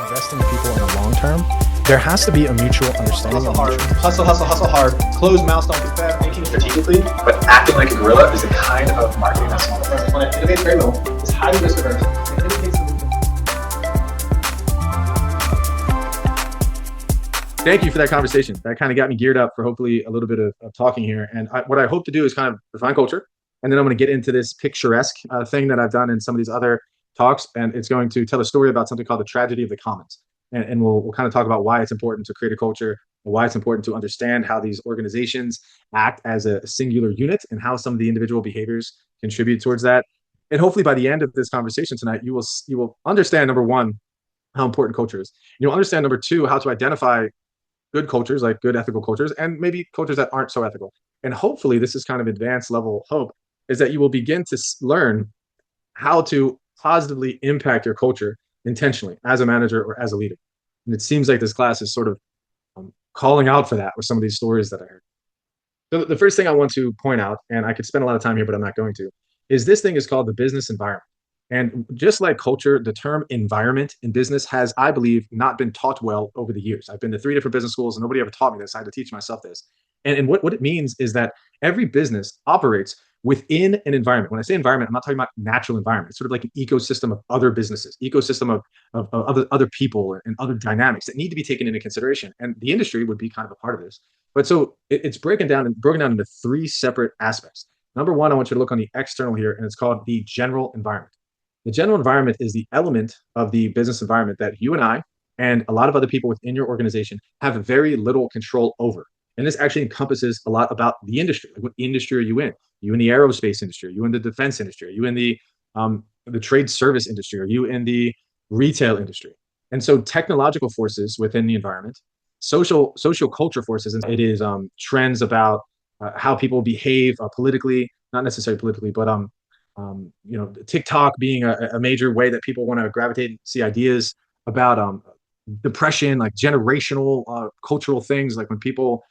invest in people in the long term, there has to be a mutual understanding. Hustle hard. Closed mouths don't get fed. Thinking strategically, but acting like a gorilla is the kind of marketing that's small for the planet. Innovate very little. It's highly risk averse. And it takes Thank you for that conversation. That kind of got me geared up for hopefully a little bit of talking here. And what I hope to do is kind of define culture. And then I'm going to get into this picturesque thing that I've done in some of these other talks. And it's going to tell a story about something called the tragedy of the commons. And we'll kind of talk about why it's important to create a culture, and why it's important to understand how these organizations act as a singular unit and how some of the individual behaviors contribute towards that. And hopefully by the end of this conversation tonight, you will understand, number one, how important culture is. You'll understand, number two, how to identify good cultures, like good ethical cultures, and maybe cultures that aren't so ethical. And hopefully this is kind of advanced level hope, is that you will begin to learn how to positively impact your culture intentionally as a manager or as a leader. And it seems like this class is sort of calling out for that with some of these stories that I heard. So the first thing I want to point out, and I could spend a lot of time here, but I'm not going to, is this thing is called the business environment. And just like culture, the term environment in business has, I believe, not been taught well over the years. I've been to 3 different business schools and nobody ever taught me this. I had to teach myself this. And what it means is that every business operates within an environment. When I say environment, I'm not talking about natural environment. It's sort of like an ecosystem of other businesses, ecosystem of other people and other dynamics that need to be taken into consideration. And the industry would be kind of a part of this. But so it's broken down into 3 separate aspects. Number one, I want you to look on the external here, and it's called the general environment. The general environment is the element of the business environment that you and I and a lot of other people within your organization have very little control over. And this actually encompasses a lot about the industry. Like, what industry are you in? Are you in the aerospace industry? Are you in the defense industry? Are you in the trade service industry? Are you in the retail industry? And so technological forces within the environment, social culture forces, and it is trends about how people behave politically, not necessarily politically, but TikTok being a major way that people want to gravitate and see ideas about depression, like generational cultural things, like when people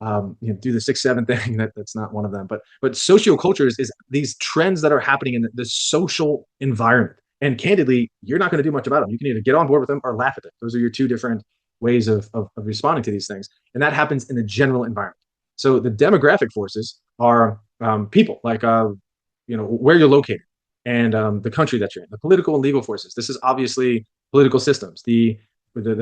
do the 6-7 thing. That's not one of them, but socioculture is these trends that are happening in the social environment. And candidly, you're not going to do much about them. You can either get on board with them or laugh at them. Those are your 2 different ways of responding to these things. And that happens in the general environment. So the demographic forces are people, like where you're located and the country that you're in. The political and legal forces. This is obviously political systems. The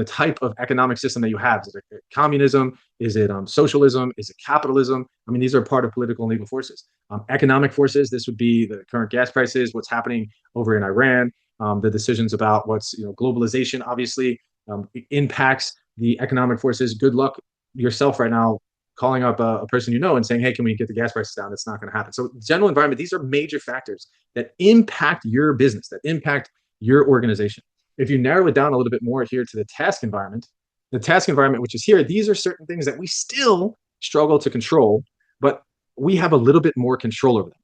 type of economic system that you have. Is it communism? Is it socialism? Is it capitalism? I mean, these are part of political and legal forces. Economic forces, this would be the current gas prices, what's happening over in Iran, the decisions about what's, globalization obviously impacts the economic forces. Good luck yourself right now calling up a person and saying, hey, can we get the gas prices down? That's not going to happen. So general environment, these are major factors that impact your business, that impact your organization. If you narrow it down a little bit more here to the task environment, which is here, these are certain things that we still struggle to control, but we have a little bit more control over them.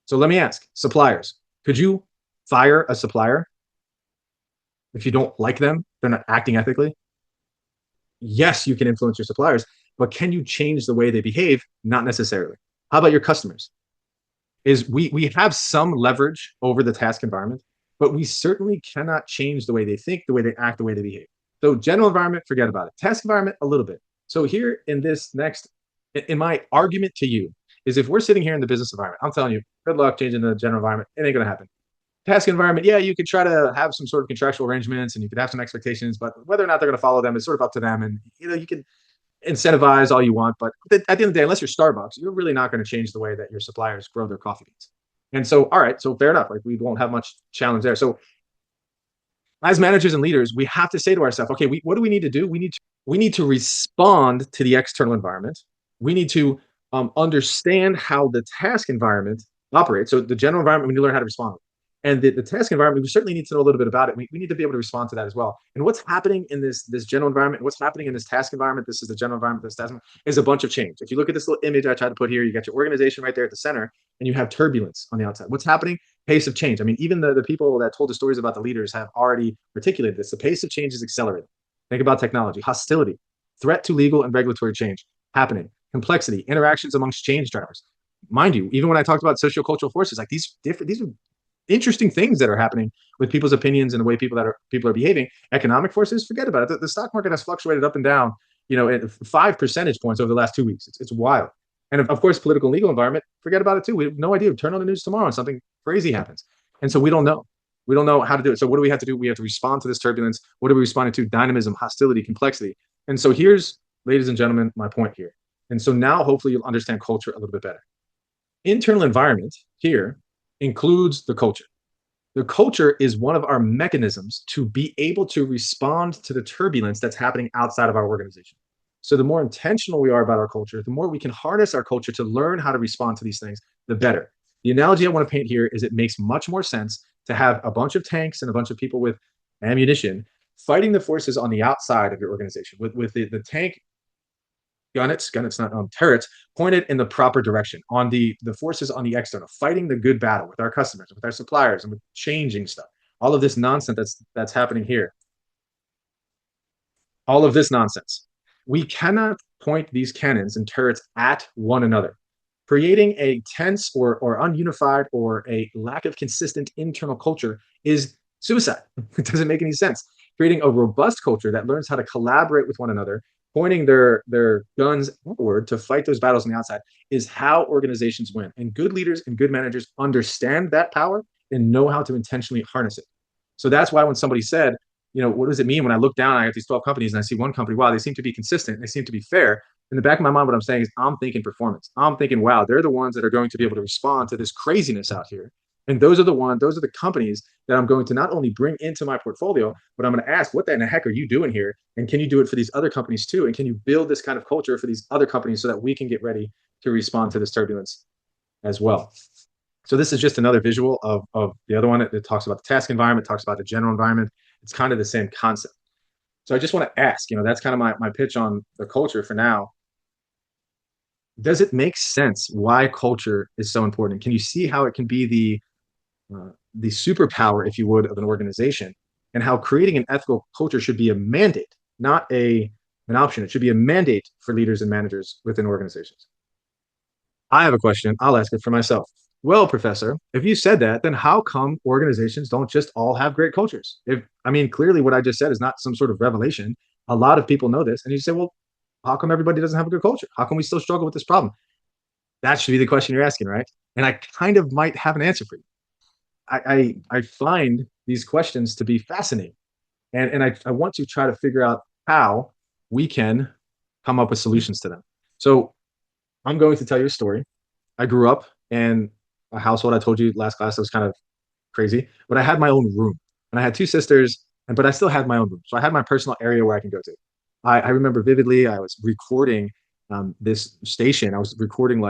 So let me ask, suppliers, could you fire a supplier if you don't like them? They're not acting ethically? Yes, you can influence your suppliers, but can you change the way they behave? Not necessarily. How about your customers? We have some leverage over the task environment, but we certainly cannot change the way they think, the way they act, the way they behave. So general environment, forget about it. Task environment, a little bit. So here in my argument to you, is if we're sitting here in the business environment, I'm telling you, good luck changing the general environment. It ain't going to happen. Task environment, yeah, you could try to have some sort of contractual arrangements and you could have some expectations, but whether or not they're going to follow them is sort of up to them. And you can incentivize all you want, but at the end of the day, unless you're Starbucks, you're really not going to change the way that your suppliers grow their coffee beans. And so, all right, so fair enough. Like, we won't have much challenge there. So as managers and leaders, we have to say to ourselves, okay, what do we need to do? We need to respond to the external environment. We need to understand how the task environment operates. So the general environment, we need to learn how to respond. And the task environment, we certainly need to know a little bit about it. We need to be able to respond to that as well. And what's happening in this general environment, what's happening in this task environment, this is the general environment, this task environment, is a bunch of change. If you look at this little image I tried to put here, you got your organization right there at the center, and you have turbulence on the outside. What's happening? Pace of change. I mean, even the people that told the stories about the leaders have already articulated this. The pace of change is accelerating. Think about technology, hostility, threat to legal and regulatory change happening, complexity, interactions amongst change drivers. Mind you, even when I talked about sociocultural forces, like these are interesting things that are happening with people's opinions and the way people are behaving. Economic forces, forget about it. The stock market has fluctuated up and down, at 5 percentage points over the last 2 weeks. It's wild. And of course, political and legal environment, forget about it too. We have no idea. Turn on the news tomorrow and something crazy happens. And so we don't know. We don't know how to do it. So what do we have to do? We have to respond to this turbulence. What are we responding to? Dynamism, hostility, complexity. And so here's, ladies and gentlemen, my point here. And so now hopefully you'll understand culture a little bit better. Internal environment here includes the culture. The culture is one of our mechanisms to be able to respond to the turbulence that's happening outside of our organization. So the more intentional we are about our culture, the more we can harness our culture to learn how to respond to these things, the better. The analogy I want to paint here is it makes much more sense to have a bunch of tanks and a bunch of people with ammunition fighting the forces on the outside of your organization with the tank gunnets, not turrets, pointed in the proper direction on the forces on the external, fighting the good battle with our customers, with our suppliers, and with changing stuff. All of this nonsense that's happening here. All of this nonsense. We cannot point these cannons and turrets at one another. Creating a tense or ununified or a lack of consistent internal culture is suicide. It doesn't make any sense. Creating a robust culture that learns how to collaborate with one another, pointing their guns forward to fight those battles on the outside, is how organizations win. And good leaders and good managers understand that power and know how to intentionally harness it. So that's why when somebody said, what does it mean when I look down, I have these 12 companies and I see one company, wow, they seem to be consistent, they seem to be fair. In the back of my mind, what I'm saying is I'm thinking performance. I'm thinking, wow, they're the ones that are going to be able to respond to this craziness out here. And those are the companies that I'm going to not only bring into my portfolio, but I'm going to ask, what the heck are you doing here? And can you do it for these other companies too? And can you build this kind of culture for these other companies so that we can get ready to respond to this turbulence as well? So this is just another visual of the other one. It talks about the task environment, talks about the general environment. It's kind of the same concept. So I just want to ask, that's kind of my pitch on the culture for now. Does it make sense why culture is so important? Can you see how it can be the superpower, if you would, of an organization, and how creating an ethical culture should be a mandate, not an option. It should be a mandate for leaders and managers within organizations. I have a question. I'll ask it for myself. Well, professor, if you said that, then how come organizations don't just all have great cultures? Clearly what I just said is not some sort of revelation. A lot of people know this. And you say, well, how come everybody doesn't have a good culture? How come we still struggle with this problem? That should be the question you're asking, right? And I kind of might have an answer for you. I find these questions to be fascinating. And I want to try to figure out how we can come up with solutions to them. So I'm going to tell you a story. I grew up in a household, I told you last class, that was kind of crazy, but I had my own room and I had two sisters, but I still had my own room. So I had my personal area where I can go to. I remember vividly, I was recording this station. I was recording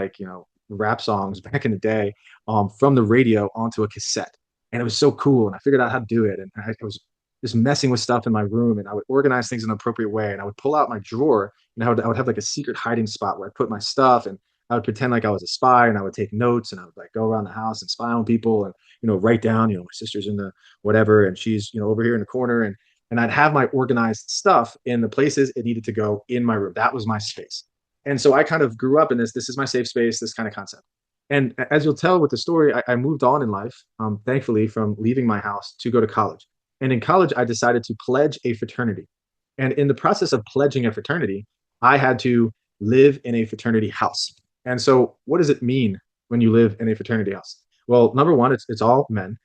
rap songs back in the day from the radio onto a cassette. And it was so cool. And I figured out how to do it. And I was just messing with stuff in my room, and I would organize things in an appropriate way. And I would pull out my drawer, and I would have like a secret hiding spot where I put my stuff, and I would pretend like I was a spy, and I would take notes, and I would go around the house and spy on people, and write down, my sister's in the whatever, and she's over here in the corner, and I'd have my organized stuff in the places it needed to go in my room. That was my space. And so I kind of grew up in this. This is my safe space, this kind of concept. And as you'll tell with the story, I moved on in life, thankfully, from leaving my house to go to college. And in college, I decided to pledge a fraternity. And in the process of pledging a fraternity, I had to live in a fraternity house. And so what does it mean when you live in a fraternity house? Well, number one, it's all men.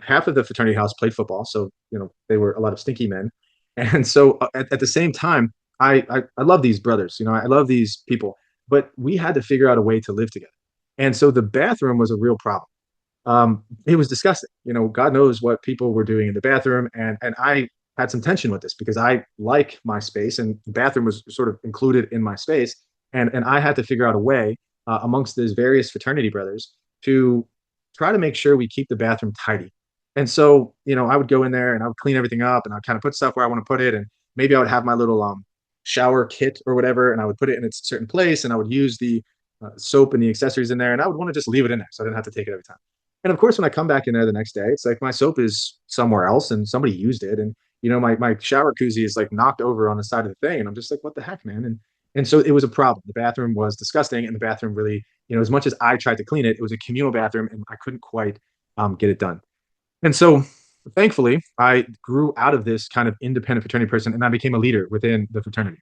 Half of the fraternity house played football. So, they were a lot of stinky men. And so at the same time, I love these brothers, I love these people, but we had to figure out a way to live together. And so the bathroom was a real problem. It was disgusting. God knows what people were doing in the bathroom. And I had some tension with this because I like my space, and the bathroom was sort of included in my space. And I had to figure out a way amongst these various fraternity brothers to try to make sure we keep the bathroom tidy. And so, I would go in there and I would clean everything up, and I'd kind of put stuff where I want to put it. And maybe I would have my little shower kit or whatever, and I would put it in its certain place, and I would use the soap and the accessories in there, and I would want to just leave it in there so I didn't have to take it every time. And of course, when I come back in there the next day, it's like my soap is somewhere else and somebody used it. And, my shower koozie is knocked over on the side of the thing. And I'm just like, what the heck, man? And so it was a problem. The bathroom was disgusting. And the bathroom really, as much as I tried to clean it, it was a communal bathroom, and I couldn't quite get it done. And so, thankfully, I grew out of this kind of independent fraternity person, and I became a leader within the fraternity.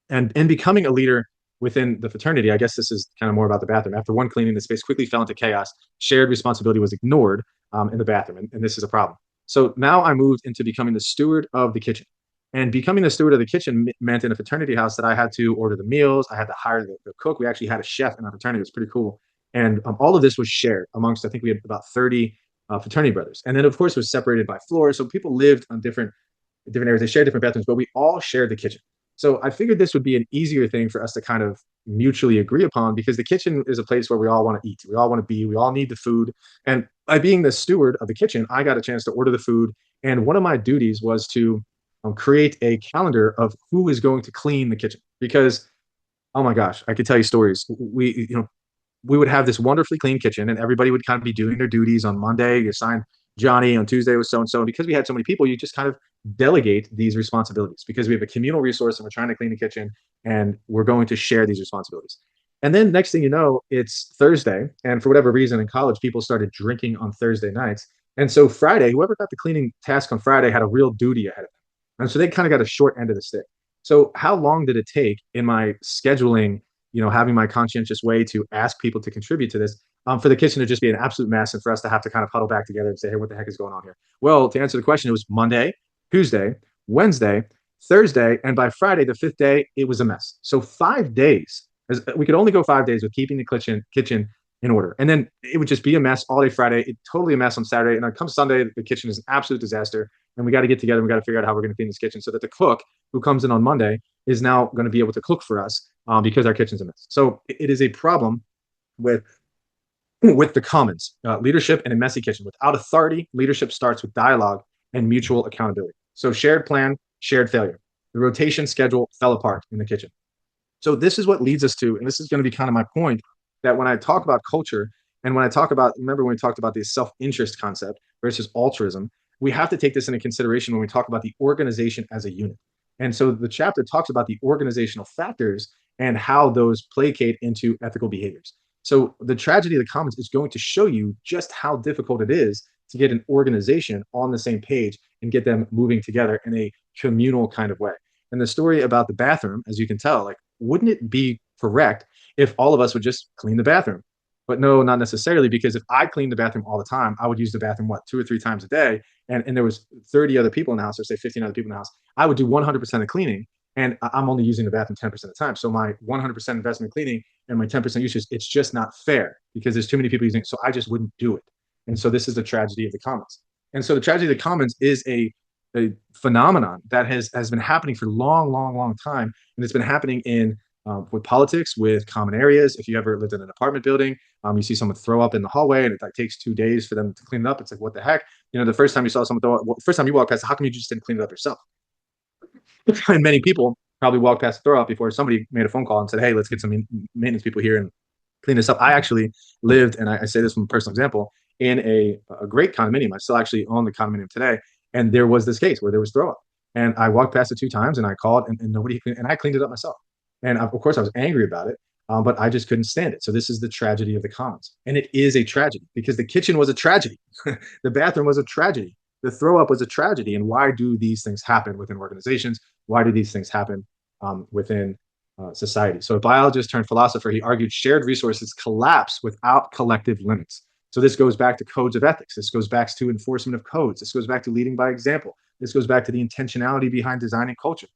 And in becoming a leader within the fraternity, I guess this is kind of more about the bathroom. After one cleaning, the space quickly fell into chaos. Shared responsibility was ignored in the bathroom, and this is a problem. So now I moved into becoming the steward of the kitchen. And becoming the steward of the kitchen meant in a fraternity house that I had to order the meals, I had to hire the cook. We actually had a chef in our fraternity. It was pretty cool. And all of this was shared amongst, I think we had about 30 fraternity brothers. And then, of course, it was separated by floors. So people lived on different areas. They shared different bathrooms, but we all shared the kitchen. So I figured this would be an easier thing for us to kind of mutually agree upon because the kitchen is a place where we all want to eat. We all want to be, we all need the food. And by being the steward of the kitchen, I got a chance to order the food. And one of my duties was to create a calendar of who is going to clean the kitchen because, oh my gosh, I could tell you stories. We would have this wonderfully clean kitchen and everybody would kind of be doing their duties. On Monday you assign Johnny, on Tuesday was so and so, and because we had so many people you just kind of delegate these responsibilities because we have a communal resource and we're trying to clean the kitchen and we're going to share these responsibilities. And then next thing you know, it's Thursday, and for whatever reason in college people started drinking on Thursday nights, and so Friday whoever got the cleaning task on Friday had a real duty ahead of them, and so they kind of got a short end of the stick. So how long did it take in my scheduling, having my conscientious way to ask people to contribute to this, for the kitchen to just be an absolute mess and for us to have to kind of huddle back together and say, hey, what the heck is going on here? Well, to answer the question, it was Monday, Tuesday, Wednesday, Thursday, and by Friday, the fifth day, it was a mess. So 5 days, we could only go 5 days with keeping the kitchen in order. And then it would just be a mess all day Friday, totally a mess on Saturday. And then come Sunday, the kitchen is an absolute disaster. And we got to get together and we got to figure out how we're going to clean this kitchen so that the cook who comes in on Monday is now going to be able to cook for us because our kitchen's a mess. So it is a problem with the commons, leadership in a messy kitchen. Without authority, leadership starts with dialogue and mutual accountability. So shared plan, shared failure. The rotation schedule fell apart in the kitchen. So this is what leads us to, and this is going to be kind of my point, that when I talk about culture and when I talk about, remember when we talked about the self-interest concept versus altruism, we have to take this into consideration when we talk about the organization as a unit. And so the chapter talks about the organizational factors and how those placate into ethical behaviors. So the tragedy of the commons is going to show you just how difficult it is to get an organization on the same page and get them moving together in a communal kind of way. And the story about the bathroom, as you can tell, like, wouldn't it be correct if all of us would just clean the bathroom? But no, not necessarily, because if I cleaned the bathroom all the time, I would use the bathroom, 2 or 3 times a day. And there was 30 other people in the house, or say 15 other people in the house. I would do 100% of cleaning, and I'm only using the bathroom 10% of the time. So my 100% investment in cleaning and my 10% usage, it's just not fair because there's too many people using it. So I just wouldn't do it. And so this is the tragedy of the commons. And so the tragedy of the commons is a phenomenon that has been happening for a long, long, long time. And it's been happening in with politics, with common areas. If you ever lived in an apartment building, you see someone throw up in the hallway and it like takes 2 days for them to clean it up. It's like, what the heck? The first time you saw someone throw up, first time you walked past, how come you just didn't clean it up yourself? And many people probably walked past the throw up before somebody made a phone call and said, hey, let's get some maintenance people here and clean this up. I actually lived, and I say this from a personal example, in a great condominium. I still actually own the condominium today. And there was this case where there was throw up. And I walked past it 2 times and I called and nobody, and I cleaned it up myself. And of course I was angry about it, but I just couldn't stand it. So this is the tragedy of the commons. And it is a tragedy because the kitchen was a tragedy. The bathroom was a tragedy. The throw up was a tragedy. And why do these things happen within organizations? Why do these things happen within society? So a biologist turned philosopher, he argued shared resources collapse without collective limits. So this goes back to codes of ethics. This goes back to enforcement of codes. This goes back to leading by example. This goes back to the intentionality behind designing culture.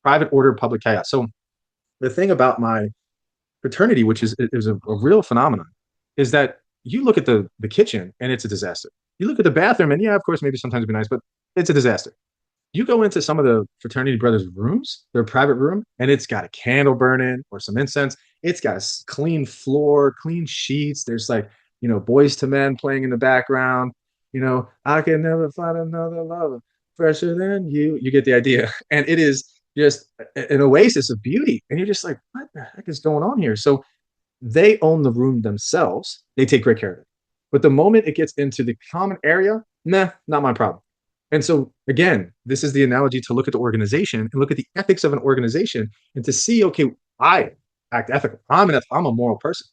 Private order, public chaos. So the thing about my fraternity, which is a real phenomenon, is that you look at the kitchen and it's a disaster. You look at the bathroom and yeah, of course, maybe sometimes it'd be nice, but it's a disaster. You go into some of the fraternity brothers' rooms, their private room, and it's got a candle burning or some incense. It's got a clean floor, clean sheets. There's like, Boys to Men playing in the background. I can never find another lover fresher than you. You get the idea. And it is just an oasis of beauty. And you're just like, what the heck is going on here? So they own the room themselves. They take great care of it. But the moment it gets into the common area, nah, not my problem. And so again, this is the analogy to look at the organization and look at the ethics of an organization and to see, okay, I act ethical. I'm a moral person.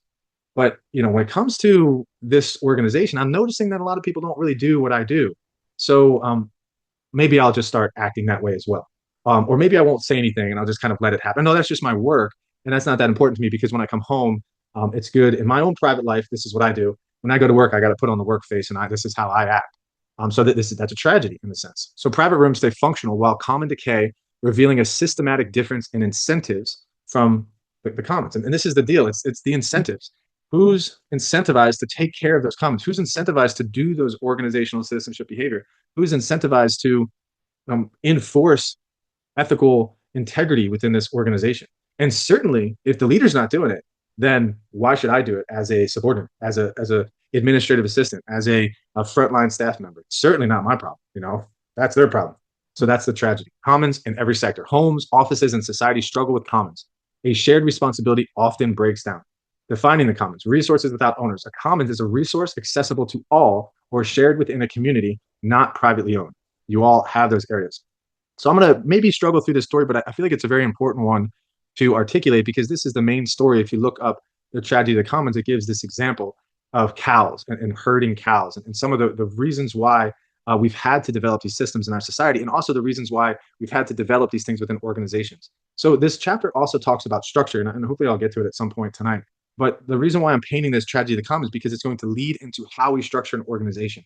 But when it comes to this organization, I'm noticing that a lot of people don't really do what I do. So maybe I'll just start acting that way as well. Or maybe I won't say anything and I'll just kind of let it happen. No, that's just my work. And that's not that important to me because when I come home, it's good. In my own private life, this is what I do. When I go to work, I got to put on the work face and this is how I act. So that's a tragedy in a sense. So private rooms stay functional while common decay, revealing a systematic difference in incentives from the commons. And this is the deal. It's the incentives. Who's incentivized to take care of those commons? Who's incentivized to do those organizational citizenship behavior? Who's incentivized to enforce ethical integrity within this organization? And certainly, if the leader's not doing it, then why should I do it as a subordinate, as a administrative assistant, as a frontline staff member? It's certainly not my problem. That's their problem. So that's the tragedy. Commons in every sector. Homes, offices, and society struggle with commons. A shared responsibility often breaks down. Defining the commons. Resources without owners. A commons is a resource accessible to all or shared within a community, not privately owned. You all have those areas. So I'm going to maybe struggle through this story, but I feel like it's a very important one to articulate because this is the main story. If you look up the tragedy of the commons, it gives this example of cows and herding cows and some of the reasons why we've had to develop these systems in our society, and also the reasons why we've had to develop these things within organizations. So this chapter also talks about structure, and hopefully I'll get to it at some point tonight. But the reason why I'm painting this tragedy of the commons is because it's going to lead into how we structure an organization.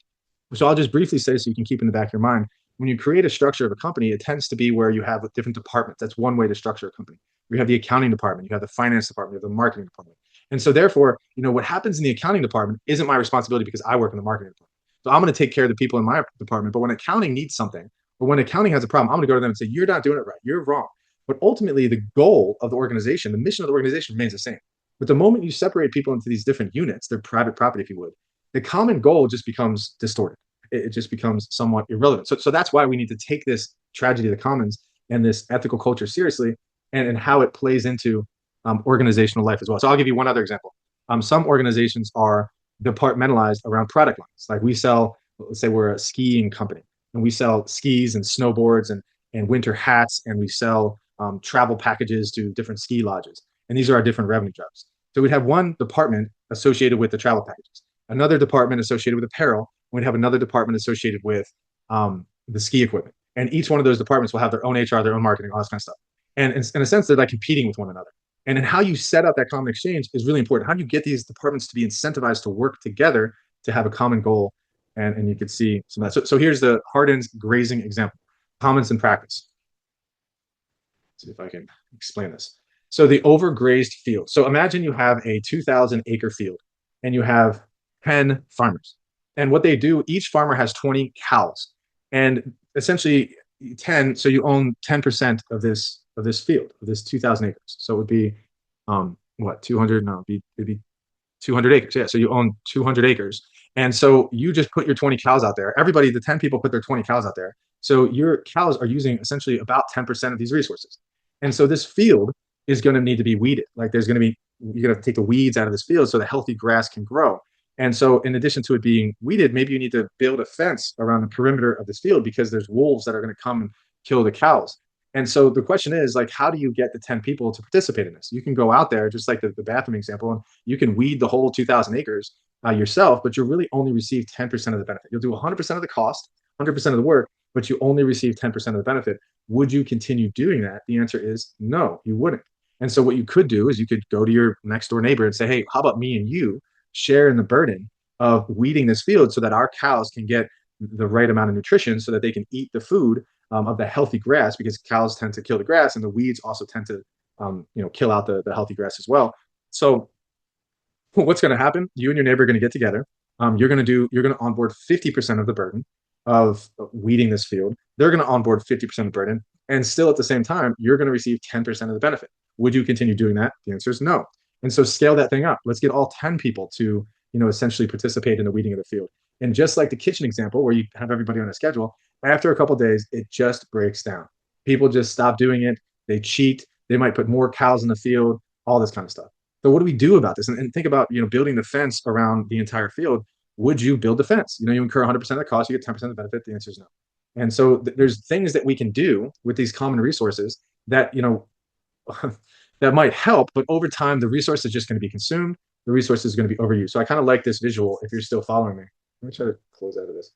So I'll just briefly say so you can keep in the back of your mind. When you create a structure of a company, it tends to be where you have different departments. That's one way to structure a company. You have the accounting department, you have the finance department, you have the marketing department. And so therefore, what happens in the accounting department isn't my responsibility because I work in the marketing department. So I'm going to take care of the people in my department. But when accounting needs something, or when accounting has a problem, I'm going to go to them and say, you're not doing it right. You're wrong. But ultimately, the goal of the organization, the mission of the organization remains the same. But the moment you separate people into these different units, their private property, if you would, the common goal just becomes distorted. It just becomes somewhat irrelevant. So that's why we need to take this tragedy of the commons and this ethical culture seriously and how it plays into organizational life as well. So I'll give you one other example. Some organizations are departmentalized around product lines. Like we sell, let's say we're a skiing company and we sell skis and snowboards and winter hats, and we sell travel packages to different ski lodges. And these are our different revenue drivers. So we'd have one department associated with the travel packages, another department associated with apparel, and we'd have another department associated with the ski equipment. And each one of those departments will have their own HR, their own marketing, all this kind of stuff. And in a sense, they're like competing with one another. And then how you set up that common exchange is really important. How do you get these departments to be incentivized to work together to have a common goal? And you could see some of that. So here's the Hardin's grazing example, commons in practice. Let's see if I can explain this. So the overgrazed field. So imagine you have a 2,000 acre field and you have 10 farmers. And what they do, each farmer has 20 cows. And essentially 10, so you own 10% of this field, of this 2,000 acres. So it would be, 200? No, it'd be 200 acres. Yeah, so you own 200 acres. And so you just put your 20 cows out there. Everybody, the 10 people put their 20 cows out there. So your cows are using essentially about 10% of these resources. And so this field is going to need to be weeded. Like you're going to take the weeds out of this field so the healthy grass can grow. And so in addition to it being weeded, maybe you need to build a fence around the perimeter of this field because there's wolves that are going to come and kill the cows. And so the question is, like, how do you get the 10 people to participate in this? You can go out there, just like the bathroom example, and you can weed the whole 2,000 acres yourself, but you'll really only receive 10% of the benefit. You'll do 100% of the cost, 100% of the work, but you only receive 10% of the benefit. Would you continue doing that? The answer is no, you wouldn't. And so what you could do is you could go to your next door neighbor and say, hey, how about me and you share in the burden of weeding this field so that our cows can get the right amount of nutrition so that they can eat the food of the healthy grass, because cows tend to kill the grass and the weeds also tend to kill out the healthy grass as well. So what's going to happen? You and your neighbor are going to get together. You're going to onboard 50% of the burden of weeding this field. They're going to onboard 50% of the burden. And still at the same time, you're going to receive 10% of the benefit. Would you continue doing that? The answer is no. And so scale that thing up. Let's get all 10 people to, essentially participate in the weeding of the field. And just like the kitchen example where you have everybody on a schedule, after a couple of days, it just breaks down. People just stop doing it. They cheat. They might put more cows in the field, all this kind of stuff. So what do we do about this? And think about, building the fence around the entire field. Would you build the fence? You incur 100% of the cost, you get 10% of the benefit. The answer is no. And so there's things that we can do with these common resources that, that might help, but over time, the resource is just going to be consumed. the resource is going to be overused. So I kind of like this visual if you're still following me. Let me try to close out of this.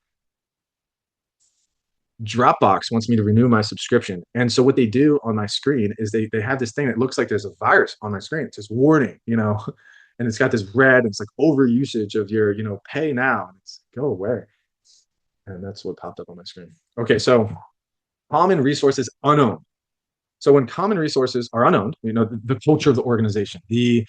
Dropbox wants me to renew my subscription. And so what they do on my screen is they have this thing that looks like there's a virus on my screen. It says warning, and it's got this red, and it's like over usage of your, pay now. And it's go away. And that's what popped up on my screen. Okay, so common resources unowned. So when common resources are unowned, the culture of the organization, the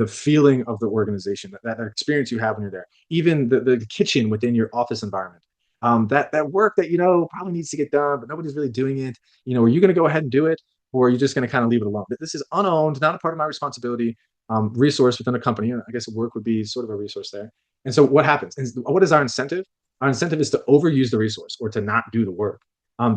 feeling of the organization, that experience you have when you're there, even the kitchen within your office environment, that work that probably needs to get done, but nobody's really doing it. Are you going to go ahead and do it, or are you just going to kind of leave it alone? This is unowned, not a part of my responsibility. Resource within a company. I guess work would be sort of a resource there. And so what happens? What is our incentive? Our incentive is to overuse the resource or to not do the work.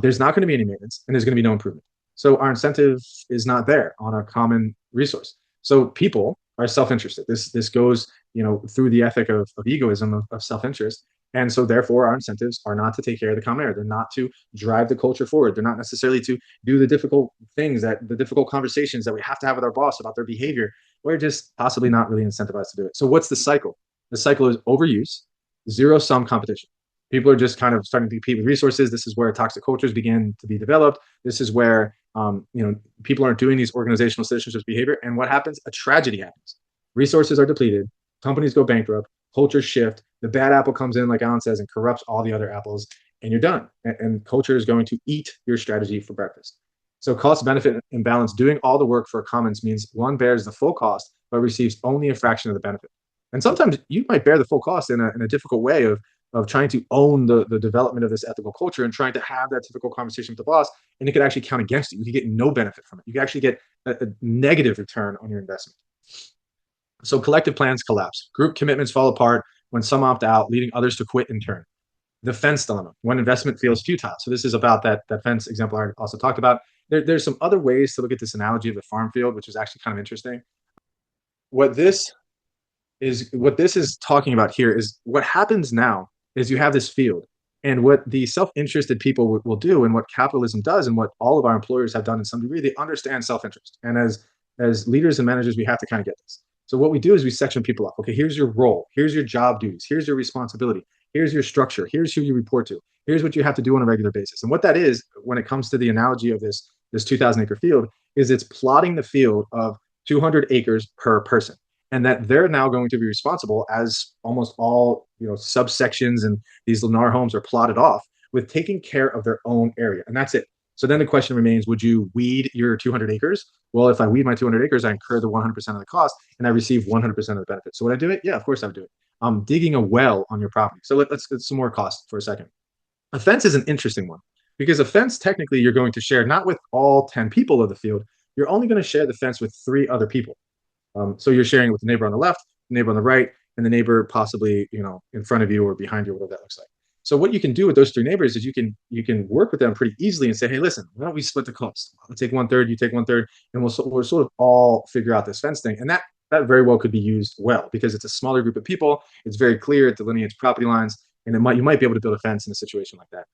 There's not going to be any maintenance, and there's going to be no improvement. So our incentive is not there on a common resource. So people are self-interested. This goes, through the ethic of egoism, of self-interest. And so therefore our incentives are not to take care of the common area. They're not to drive the culture forward. They're not necessarily to do the difficult things, the difficult conversations that we have to have with our boss about their behavior. We're just possibly not really incentivized to do it. So what's the cycle? The cycle is overuse, zero-sum competition. People are just kind of starting to compete with resources. This is where toxic cultures begin to be developed. This is where people aren't doing these organizational citizenship behavior. And what happens? A tragedy happens. Resources are depleted. Companies go bankrupt. Cultures shift. The bad apple comes in, like Alan says, and corrupts all the other apples, and you're done. And culture is going to eat your strategy for breakfast. So cost benefit imbalance, doing all the work for a commons means one bears the full cost, but receives only a fraction of the benefit. And sometimes you might bear the full cost in a difficult way of trying to own the development of this ethical culture and trying to have that typical conversation with the boss, and it could actually count against you. You could get no benefit from it. You could actually get a negative return on your investment. So collective plans collapse. Group commitments fall apart when some opt out, leading others to quit in turn. The fence dilemma, when investment feels futile. So this is about that fence example I also talked about. There's some other ways to look at this analogy of the farm field, which is actually kind of interesting. What this is talking about here is what happens now is you have this field, and what the self-interested people will do, and what capitalism does, and what all of our employers have done in some degree, they understand self-interest. And as leaders and managers, we have to kind of get this. So what we do is we section people up. Okay, here's your role. Here's your job duties. Here's your responsibility. Here's your structure. Here's who you report to. Here's what you have to do on a regular basis. And what that is, when it comes to the analogy of this 2,000-acre field, is it's plotting the field of 200 acres per person. And that they're now going to be responsible, as almost all subsections and these Lennar homes are plotted off, with taking care of their own area. And that's it. So then the question remains, would you weed your 200 acres? Well, if I weed my 200 acres, I incur the 100% of the cost and I receive 100% of the benefit. So would I do it? Yeah, of course I would do it. I'm digging a well on your property. So let's get some more cost for a second. A fence is an interesting one, because a fence, technically, you're going to share not with all 10 people of the field. You're only going to share the fence with 3 other people. So you're sharing with the neighbor on the left, the neighbor on the right, and the neighbor possibly, in front of you or behind you, whatever that looks like. So what you can do with those 3 neighbors is you can work with them pretty easily and say, hey, listen, why don't we split the cost? I'll take 1/3, you take 1/3, and we'll sort of all figure out this fence thing. And that very well could be used well, because it's a smaller group of people. It's very clear. It delineates property lines, and you might be able to build a fence in a situation like that.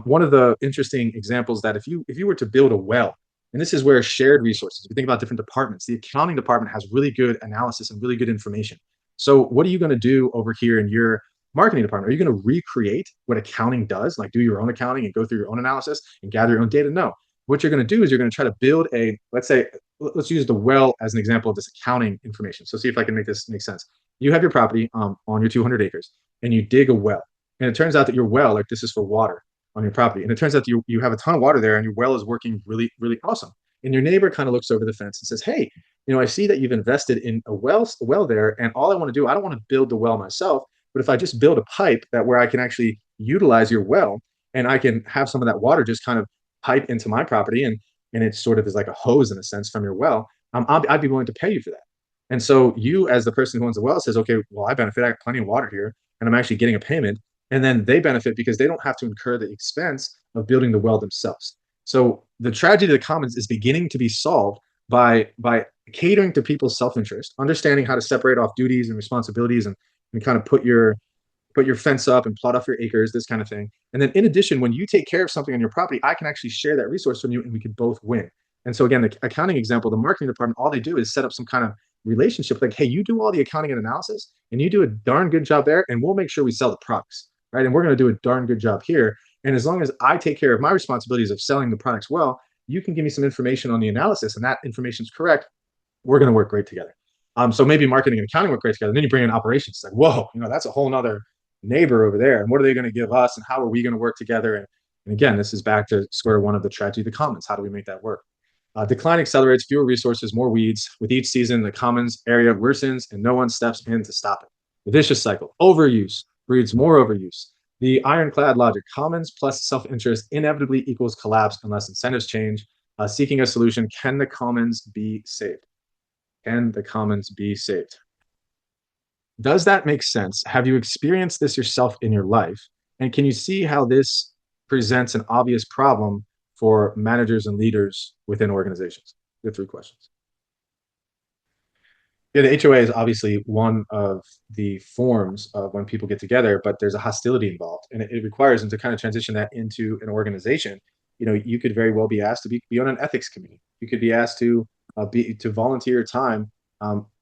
One of the interesting examples that if you were to build a well, and this is where shared resources, we think about different departments. The accounting department has really good analysis and really good information. So what are you going to do over here in your marketing department? Are you going to recreate what accounting does, like do your own accounting and go through your own analysis and gather your own data? No. What you're going to do is you're going to try to build let's use the well as an example of this accounting information. So see if I can make this make sense. You have your property on your 200 acres, and you dig a well. And it turns out that your well, like this is for water on your property. And it turns out that you have a ton of water there, and your well is working really, really awesome. And your neighbor kind of looks over the fence and says, hey, I see that you've invested in a well there, and all I want to do, I don't want to build the well myself, but if I just build a pipe where I can actually utilize your well, and I can have some of that water just kind of pipe into my property, and it sort of is like a hose in a sense from your well, I'd be willing to pay you for that. And so you, as the person who owns the well, says, okay, well, I benefit. I have plenty of water here, and I'm actually getting a payment. And then they benefit because they don't have to incur the expense of building the well themselves. So the tragedy of the commons is beginning to be solved by catering to people's self-interest, understanding how to separate off duties and responsibilities, and kind of put your fence up and plot off your acres, this kind of thing. And then in addition, when you take care of something on your property, I can actually share that resource from you, and we can both win. And so again, the accounting example, the marketing department, all they do is set up some kind of relationship, like, hey, you do all the accounting and analysis and you do a darn good job there, and we'll make sure we sell the products, right? And we're going to do a darn good job here. And as long as I take care of my responsibilities of selling the products well, you can give me some information on the analysis and that information is correct. We're going to work great together. So maybe marketing and accounting work great together. And then you bring in operations. It's like, whoa, that's a whole nother neighbor over there. And what are they going to give us? And how are we going to work together? And again, this is back to square one of the tragedy of the commons. How do we make that work? Decline accelerates, fewer resources, more weeds. With each season, the commons area worsens and no one steps in to stop it. The vicious cycle. Overuse breeds more overuse. The ironclad logic. Commons plus self-interest inevitably equals collapse unless incentives change. Seeking a solution. Can the commons be saved? Can the commons be saved? Does that make sense? Have you experienced this yourself in your life? And can you see how this presents an obvious problem for managers and leaders within organizations? The three questions. Yeah, the HOA is obviously one of the forms of when people get together, but there's a hostility involved, and it requires them to kind of transition that into an organization. You could very well be asked to be on an ethics committee. You could be asked to volunteer time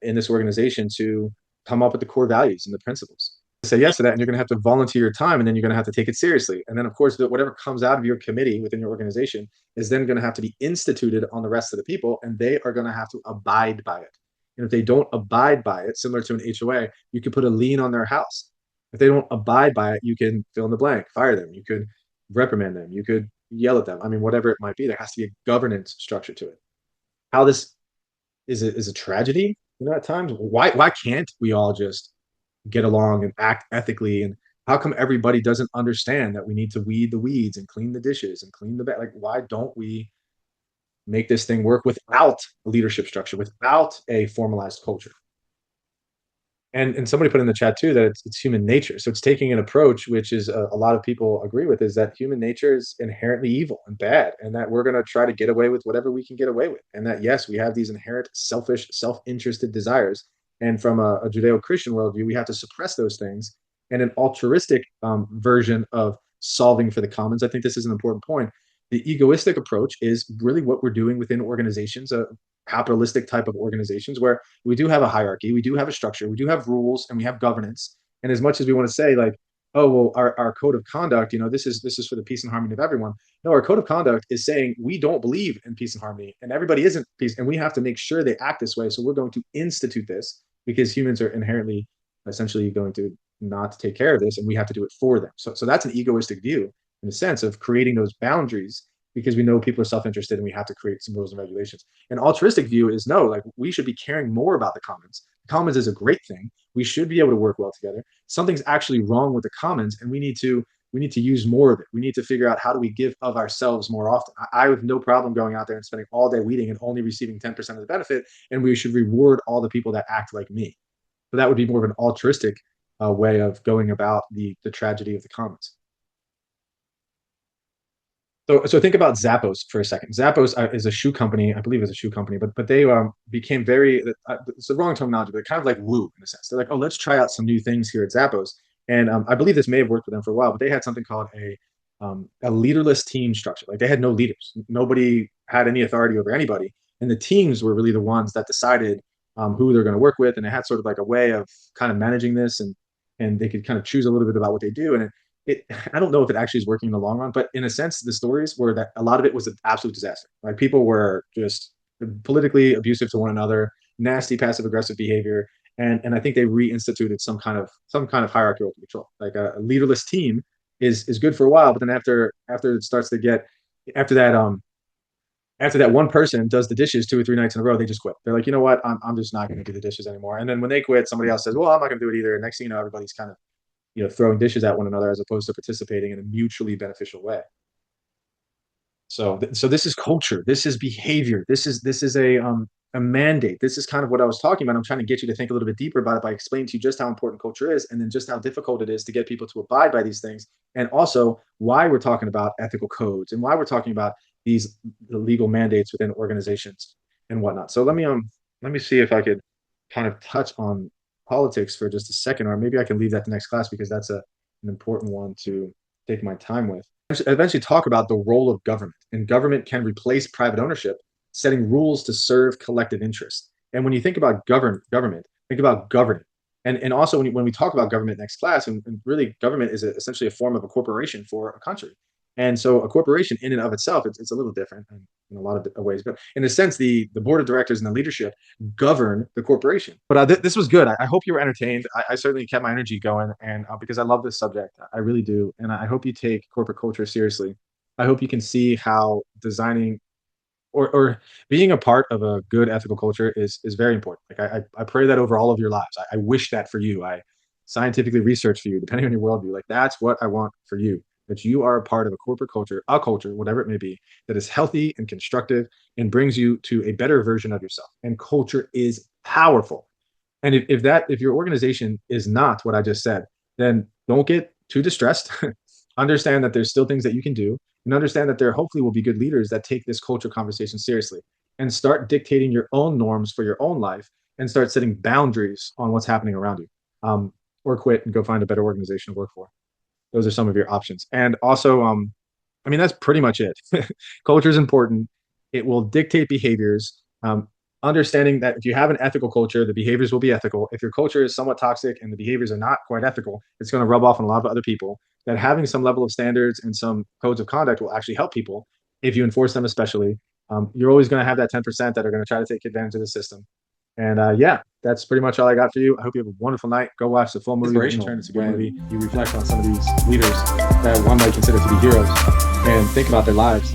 in this organization to come up with the core values and the principles. Say yes to that, and you're going to have to volunteer your time, and then you're going to have to take it seriously. And then, of course, whatever comes out of your committee within your organization is then going to have to be instituted on the rest of the people, and they are going to have to abide by it. And if they don't abide by it, similar to an HOA, you could put a lien on their house. If they don't abide by it, you can fill in the blank, fire them. You could reprimand them. You could yell at them. I mean, whatever it might be, there has to be a governance structure to it. How this is a tragedy, at times. Why can't we all just get along and act ethically? And how come everybody doesn't understand that we need to weed the weeds and clean the dishes and clean the bed? Like, why don't we make this thing work without a leadership structure, without a formalized culture? And somebody put in the chat too that it's human nature. So it's taking an approach, which is a lot of people agree with, is that human nature is inherently evil and bad, and that we're going to try to get away with whatever we can get away with. And that, yes, we have these inherent selfish, self-interested desires. And from a Judeo-Christian worldview, we have to suppress those things. And an altruistic version of solving for the commons, I think this is an important point. The egoistic approach is really what we're doing within organizations, capitalistic type of organizations, where we do have a hierarchy, we do have a structure, we do have rules, and we have governance. And as much as we want to say, like, oh, well, our code of conduct, this is for the peace and harmony of everyone. No, our code of conduct is saying we don't believe in peace and harmony, and everybody isn't peace, and we have to make sure they act this way. So we're going to institute this because humans are inherently, essentially, going to not take care of this, and we have to do it for them. So that's an egoistic view in the sense of creating those boundaries, because we know people are self-interested and we have to create some rules and regulations. An altruistic view is no, like, we should be caring more about the commons. The commons is a great thing. We should be able to work well together. Something's actually wrong with the commons, and we need to use more of it. We need to figure out how do we give of ourselves more often. I have no problem going out there and spending all day weeding and only receiving 10% of the benefit, and we should reward all the people that act like me. So that would be more of an altruistic way of going about the tragedy of the commons. So think about Zappos for a second. Zappos is a shoe company. I believe it's a shoe company, but they became very, it's the wrong terminology, but kind of like woo in a sense. They're like, oh, let's try out some new things here at Zappos. And I believe this may have worked for them for a while, but they had something called a leaderless team structure. Like, they had no leaders. Nobody had any authority over anybody. And the teams were really the ones that decided who they're going to work with. And they had sort of like a way of kind of managing this, and they could kind of choose a little bit about what they do. And I don't know if it actually is working in the long run, but in a sense, the stories were that a lot of it was an absolute disaster. Like, people were just politically abusive to one another, nasty passive aggressive behavior, and I think they reinstituted some kind of hierarchical control. Like, a leaderless team is good for a while, but then after it starts to get after that one person does the dishes 2 or 3 nights in a row, they just quit. They're like, you know what, I'm just not going to do the dishes anymore. And then when they quit, somebody else says, well, I'm not going to do it either. And next thing you know, everybody's kind of throwing dishes at one another as opposed to participating in a mutually beneficial way. So this is culture. This is behavior. This is a mandate. This is kind of what I was talking about. I'm trying to get you to think a little bit deeper about it by explaining to you just how important culture is, and then just how difficult it is to get people to abide by these things, and also why we're talking about ethical codes and why we're talking about the legal mandates within organizations and whatnot. So let me see if I could kind of touch on politics for just a second, or maybe I can leave that to next class because that's an important one to take my time with. Eventually talk about the role of government, and government can replace private ownership, setting rules to serve collective interest. And when you think about government, think about governing. And also when we talk about government next class, and really government is essentially a form of a corporation for a country. And so a corporation in and of itself, it's a little different in a lot of ways. But in a sense, the board of directors and the leadership govern the corporation. But this was good. I hope you were entertained. I certainly kept my energy going, and because I love this subject, I really do. And I hope you take corporate culture seriously. I hope you can see how designing or being a part of a good ethical culture is very important. Like I pray that over all of your lives. I wish that for you. I scientifically research for you, depending on your worldview. Like that's what I want for you. That you are a part of a corporate culture, a culture, whatever it may be, that is healthy and constructive and brings you to a better version of yourself. And culture is powerful. And if your organization is not what I just said, then don't get too distressed. Understand that there's still things that you can do, and understand that there hopefully will be good leaders that take this culture conversation seriously and start dictating your own norms for your own life and start setting boundaries on what's happening around you. Or quit and go find a better organization to work for. Those are some of your options. And also, I mean, that's pretty much it. Culture is important. It will dictate behaviors. Understanding that if you have an ethical culture, the behaviors will be ethical. If your culture is somewhat toxic and the behaviors are not quite ethical, it's going to rub off on a lot of other people. That having some level of standards and some codes of conduct will actually help people if you enforce them, especially. You're always going to have that 10% that are going to try to take advantage of the system. And yeah, that's pretty much all I got for you. I hope you have a wonderful night. Go watch the full movie. Inspirational. It's a good movie. You reflect on some of these leaders that one might consider to be heroes and think about their lives.